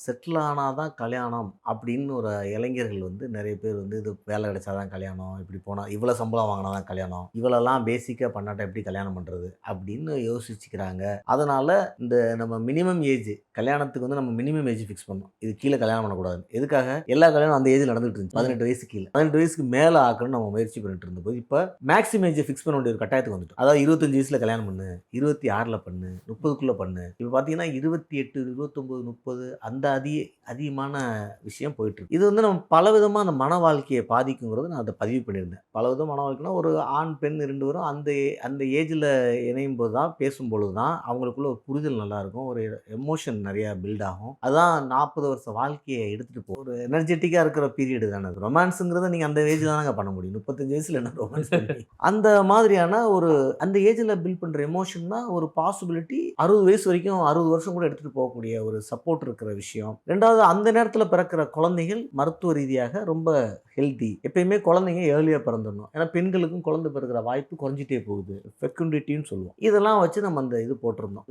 Settle ஆனால் தான் கல்யாணம் அப்படின்னு ஒரு இளைஞர்கள் வந்து நிறைய பேர் வந்து இது வேலை கிடைச்சா தான் கல்யாணம், இப்படி போனால் இவ்வளோ சம்பளம் வாங்கினா தான் கல்யாணம், இவ்வளோலாம் பேசிக்காக பண்ணாட்டா எப்படி கல்யாணம் பண்ணுறது அப்படின்னு யோசிச்சுக்கிறாங்க. அதனால இந்த நம்ம மினிமம் ஏஜ் கல்யாணத்துக்கு வந்து நம்ம மினிமம் ஏஜ் ஃபிக்ஸ் பண்ணோம். இது கீழே கல்யாணம் பண்ணக்கூடாது. எதுக்காக? எல்லா கல்யாணம் அந்த ஏஜில் நடந்துட்டு இருந்துச்சு. 18 வயசு கீழே. 18 வயசுக்கு மேலே ஆக்கணும்னு நம்ம முயற்சி பண்ணிட்டு இருந்தபோது இப்போ மேக்ஸிமம் ஏஜ் ஃபிக்ஸ் பண்ண வேண்டிய ஒரு கட்டாயத்துக்கு வந்துட்டோம். அதாவது 25 வயசுல கல்யாணம் பண்ணு, 26ல பண்ணு, 30க்குள்ள பண்ணு. இப்போ பார்த்தீங்கன்னா 28, 29, 30 அந்த அதிகமான விஷயம் போயிட்டு இருக்கு. இது வந்து நம்ம பலவிதமா அந்த மன வாழ்க்கையை பாதிக்குங்கிறத நான் அத பதிவு பண்ணியிருந்தேன். பலவிதம் மன வாழ்க்கைனா ஒரு ஆண், பெண் 2 பேரும் அந்த ஏஜ்ல இணையும்போது தான், பேசும்பொழுது தான் அவங்களுக்குள்ள ஒரு புரிதல் நல்லாயிருக்கும். ஒரு எமோஷன் நெறைய பில்ட் ஆகும். அதான் 40 வருஷ வாழ்க்கைய எடுத்துட்டு ஒரு எனர்ஜெட்டிக்கா இருக்கிற பீரியட் தானே அது. ரொமான்ஸ்ங்கிறத நீங்க அந்த ஏஜ்ல தானங்க பண்ண முடியும். 35 வயசுல என்ன ரொமான்ஸ் பண்ணுவீங்க? அந்த மாதிரியான ஒரு அந்த ஏஜ்ல பில்ட் பண்ற எமோஷன் தான் ஒரு பாசிபிலிட்டி 60 வயசு வரைக்கும் 60 வருஷம் கூட எடுத்துட்டு போகக்கூடிய ஒரு சப்போர்ட் இருக்கிற விஷயம். 2வது அந்த நேரத்துல பிறக்கிற குழந்தைகள் மருத்துவ ரீதியாக ரொம்ப ஹெல்தி. எப்பயுமே குழந்தைங்க ஏர்லியா பிறந்துடணும். ஏன்னா பெண்களுக்கும் குழந்தை பிறக்கிற வாய்ப்பு குறைஞ்சிட்டே போகுது. ஃபெக்குண்டிட்டின்னு சொல்லுவோம். இதெல்லாம் வச்சு நம்ம அந்த இது போட்டிருந்தோம்.